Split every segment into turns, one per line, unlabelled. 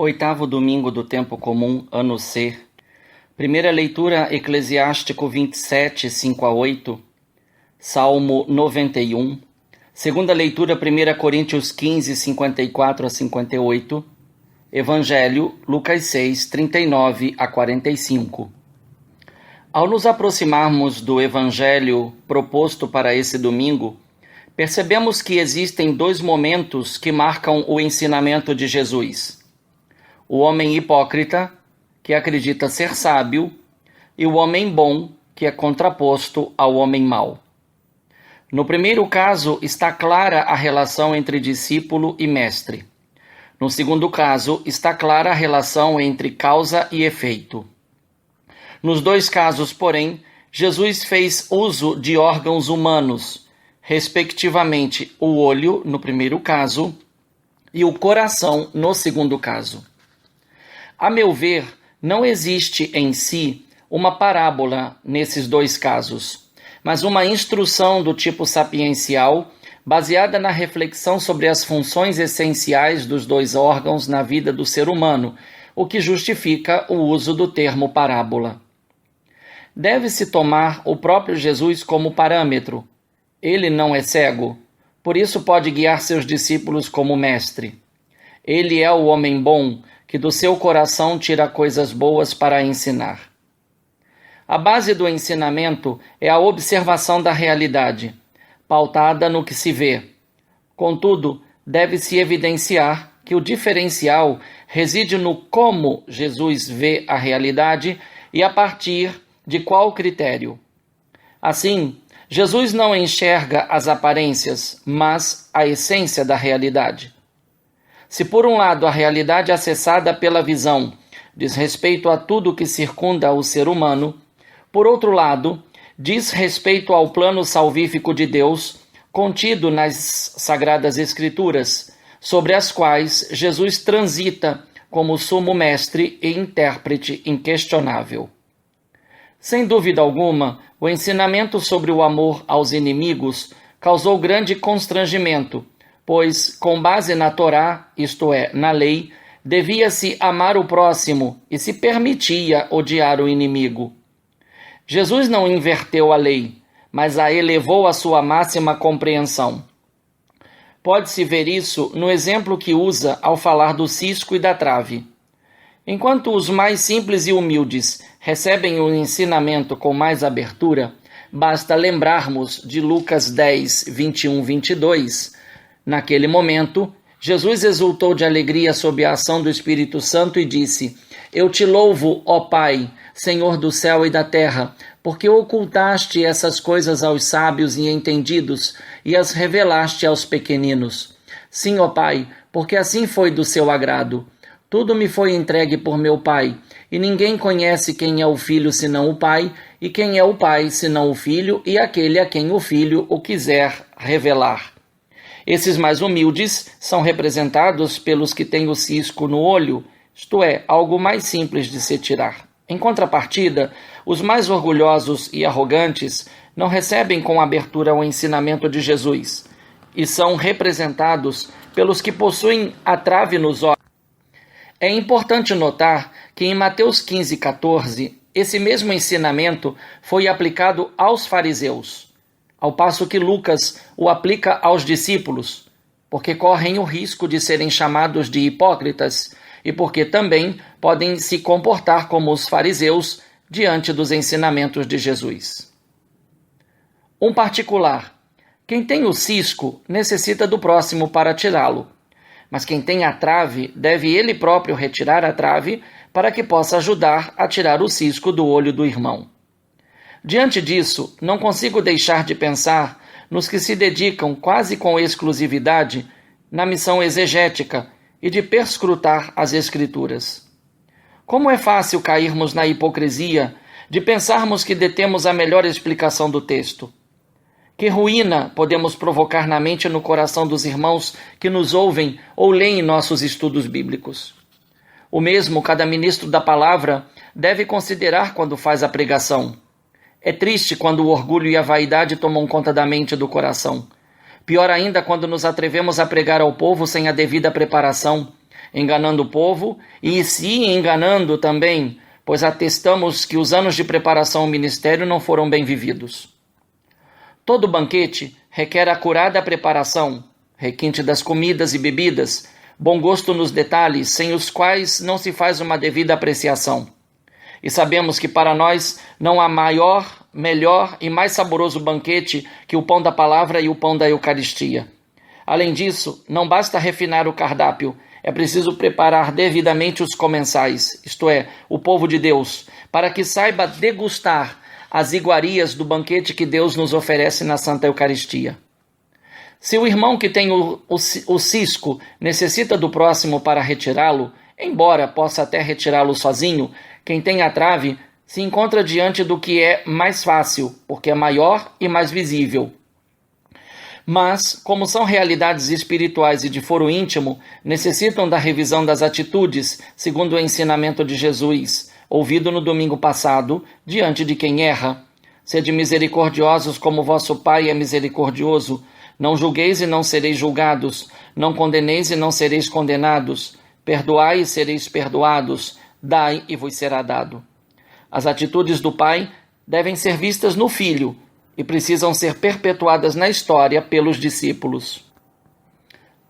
Oitavo domingo do tempo comum, ano C. Primeira leitura, Eclesiástico 27, 5 a 8. Salmo 91. Segunda leitura, 1 Coríntios 15, 54 a 58. Evangelho, Lucas 6, 39 a 45. Ao nos aproximarmos do Evangelho proposto para esse domingo, percebemos que existem dois momentos que marcam o ensinamento de Jesus: o homem hipócrita, que acredita ser sábio, e o homem bom, que é contraposto ao homem mau. No primeiro caso, está clara a relação entre discípulo e mestre. No segundo caso, está clara a relação entre causa e efeito. Nos dois casos, porém, Jesus fez uso de órgãos humanos, respectivamente o olho, no primeiro caso, e o coração, no segundo caso. A meu ver, não existe em si uma parábola nesses dois casos, mas uma instrução do tipo sapiencial, baseada na reflexão sobre as funções essenciais dos dois órgãos na vida do ser humano, o que justifica o uso do termo parábola. Deve-se tomar o próprio Jesus como parâmetro. Ele não é cego, por isso pode guiar seus discípulos como mestre. Ele é o homem bom, que do seu coração tira coisas boas para ensinar. A base do ensinamento é a observação da realidade, pautada no que se vê. Contudo, deve-se evidenciar que o diferencial reside no como Jesus vê a realidade e a partir de qual critério. Assim, Jesus não enxerga as aparências, mas a essência da realidade. Se por um lado a realidade acessada pela visão diz respeito a tudo que circunda o ser humano, por outro lado, diz respeito ao plano salvífico de Deus contido nas Sagradas Escrituras, sobre as quais Jesus transita como sumo mestre e intérprete inquestionável. Sem dúvida alguma, o ensinamento sobre o amor aos inimigos causou grande constrangimento, pois, com base na Torá, isto é, na lei, devia-se amar o próximo e se permitia odiar o inimigo. Jesus não inverteu a lei, mas a elevou à sua máxima compreensão. Pode-se ver isso no exemplo que usa ao falar do cisco e da trave. Enquanto os mais simples e humildes recebem o ensinamento com mais abertura, basta lembrarmos de Lucas 10, 21, 22, Naquele momento, Jesus exultou de alegria sob a ação do Espírito Santo e disse: Eu te louvo, ó Pai, Senhor do céu e da terra, porque ocultaste essas coisas aos sábios e entendidos e as revelaste aos pequeninos. Sim, ó Pai, porque assim foi do seu agrado. Tudo me foi entregue por meu Pai, e ninguém conhece quem é o Filho senão o Pai, e quem é o Pai senão o Filho, e aquele a quem o Filho o quiser revelar. Esses mais humildes são representados pelos que têm o cisco no olho, isto é, algo mais simples de se tirar. Em contrapartida, os mais orgulhosos e arrogantes não recebem com abertura o ensinamento de Jesus e são representados pelos que possuem a trave nos olhos. É importante notar que em Mateus 15, 14, esse mesmo ensinamento foi aplicado aos fariseus, ao passo que Lucas o aplica aos discípulos, porque correm o risco de serem chamados de hipócritas e porque também podem se comportar como os fariseus diante dos ensinamentos de Jesus. Um particular: quem tem o cisco necessita do próximo para tirá-lo, mas quem tem a trave deve ele próprio retirar a trave para que possa ajudar a tirar o cisco do olho do irmão. Diante disso, não consigo deixar de pensar nos que se dedicam quase com exclusividade na missão exegética e de perscrutar as Escrituras. Como é fácil cairmos na hipocrisia de pensarmos que detemos a melhor explicação do texto. Que ruína podemos provocar na mente e no coração dos irmãos que nos ouvem ou leem nossos estudos bíblicos. O mesmo cada ministro da palavra deve considerar quando faz a pregação. É triste quando o orgulho e a vaidade tomam conta da mente e do coração. Pior ainda quando nos atrevemos a pregar ao povo sem a devida preparação enganando o povo e se enganando também, pois atestamos que os anos de preparação ao ministério não foram bem vividos. Todo banquete requer acurada preparação, requinte das comidas e bebidas, bom gosto nos detalhes, sem os quais não se faz uma devida apreciação. E sabemos que para nós não há maior, melhor e mais saboroso banquete que o pão da palavra e o pão da Eucaristia. Além disso, não basta refinar o cardápio, é preciso preparar devidamente os comensais, isto é, o povo de Deus, para que saiba degustar as iguarias do banquete que Deus nos oferece na Santa Eucaristia. Se o irmão que tem o cisco necessita do próximo para retirá-lo, embora possa até retirá-lo sozinho, quem tem a trave se encontra diante do que é mais fácil, porque é maior e mais visível. Mas, como são realidades espirituais e de foro íntimo, necessitam da revisão das atitudes, segundo o ensinamento de Jesus, ouvido no domingo passado, diante de quem erra. Sede misericordiosos como vosso Pai é misericordioso. Não julgueis e não sereis julgados. Não condeneis e não sereis condenados. Perdoai e sereis perdoados. Dai e vos será dado. As atitudes do Pai devem ser vistas no Filho e precisam ser perpetuadas na história pelos discípulos.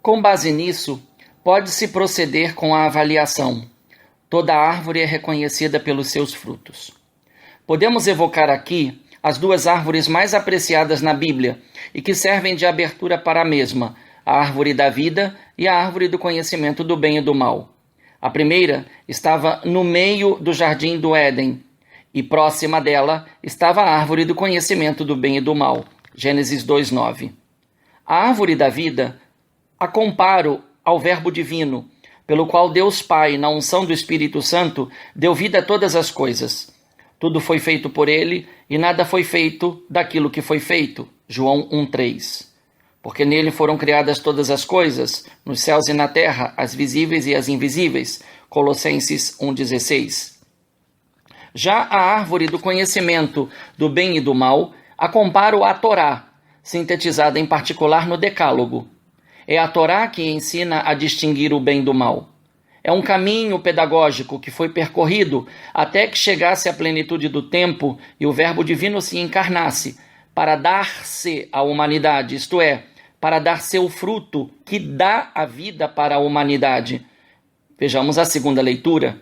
Com base nisso, pode-se proceder com a avaliação. Toda árvore é reconhecida pelos seus frutos. Podemos evocar aqui as duas árvores mais apreciadas na Bíblia e que servem de abertura para a mesma, a árvore da vida e a árvore do conhecimento do bem e do mal. A primeira estava no meio do jardim do Éden, e próxima dela estava a árvore do conhecimento do bem e do mal. Gênesis 2:9. A árvore da vida a comparo ao Verbo divino, pelo qual Deus Pai, na unção do Espírito Santo, deu vida a todas as coisas. Tudo foi feito por ele, e nada foi feito daquilo que foi feito. João 1:3. Porque nele foram criadas todas as coisas, nos céus e na terra, as visíveis e as invisíveis. Colossenses 1:16. Já a árvore do conhecimento do bem e do mal a comparo à Torá, sintetizada em particular no Decálogo. É a Torá que ensina a distinguir o bem do mal. É um caminho pedagógico que foi percorrido até que chegasse à plenitude do tempo e o Verbo divino se encarnasse para dar-se à humanidade, isto é, para dar seu fruto que dá a vida para a humanidade. Vejamos a segunda leitura.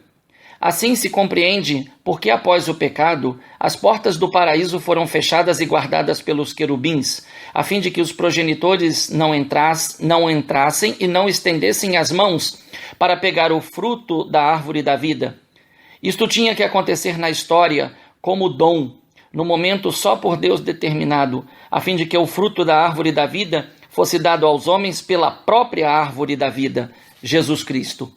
Assim se compreende porque, após o pecado, as portas do paraíso foram fechadas e guardadas pelos querubins, a fim de que os progenitores não entrassem e não estendessem as mãos para pegar o fruto da árvore da vida. Isto tinha que acontecer na história como dom, no momento só por Deus determinado, a fim de que o fruto da árvore da vida fosse dado aos homens pela própria árvore da vida, Jesus Cristo.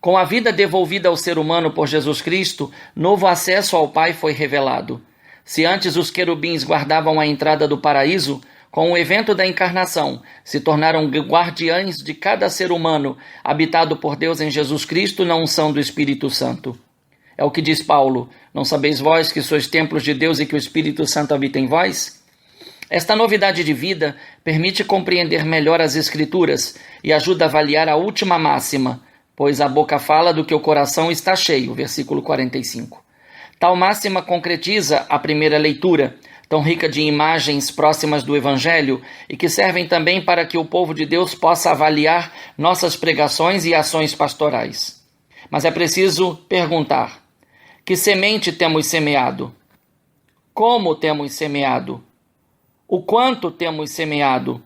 Com a vida devolvida ao ser humano por Jesus Cristo, novo acesso ao Pai foi revelado. Se antes os querubins guardavam a entrada do paraíso, com o evento da encarnação, se tornaram guardiães de cada ser humano habitado por Deus em Jesus Cristo na unção do Espírito Santo. É o que diz Paulo: não sabeis vós que sois templos de Deus e que o Espírito Santo habita em vós? Esta novidade de vida permite compreender melhor as Escrituras e ajuda a avaliar a última máxima: pois a boca fala do que o coração está cheio, versículo 45. Tal máxima concretiza a primeira leitura, tão rica de imagens próximas do Evangelho e que servem também para que o povo de Deus possa avaliar nossas pregações e ações pastorais. Mas é preciso perguntar: que semente temos semeado? Como temos semeado? O quanto temos semeado?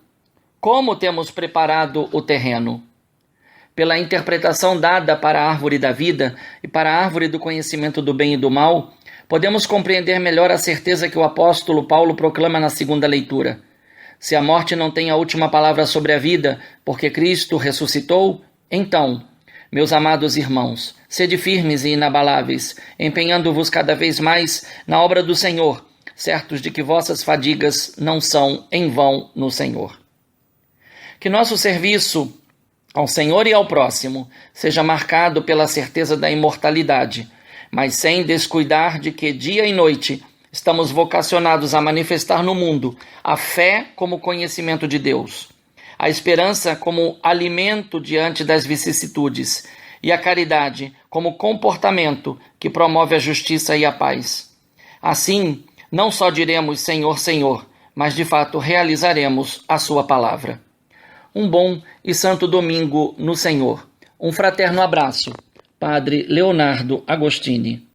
Como temos preparado o terreno? Pela interpretação dada para a árvore da vida e para a árvore do conhecimento do bem e do mal, podemos compreender melhor a certeza que o apóstolo Paulo proclama na segunda leitura. Se a morte não tem a última palavra sobre a vida, porque Cristo ressuscitou, então, meus amados irmãos, sede firmes e inabaláveis, empenhando-vos cada vez mais na obra do Senhor, certos de que vossas fadigas não são em vão no Senhor. Que nosso serviço ao Senhor e ao próximo seja marcado pela certeza da imortalidade, mas sem descuidar de que dia e noite estamos vocacionados a manifestar no mundo a fé como conhecimento de Deus, a esperança como alimento diante das vicissitudes e a caridade como comportamento que promove a justiça e a paz. Assim, não só diremos Senhor, Senhor, mas de fato realizaremos a sua palavra. Um bom e santo domingo no Senhor. Um fraterno abraço. Padre Leonardo Agostini.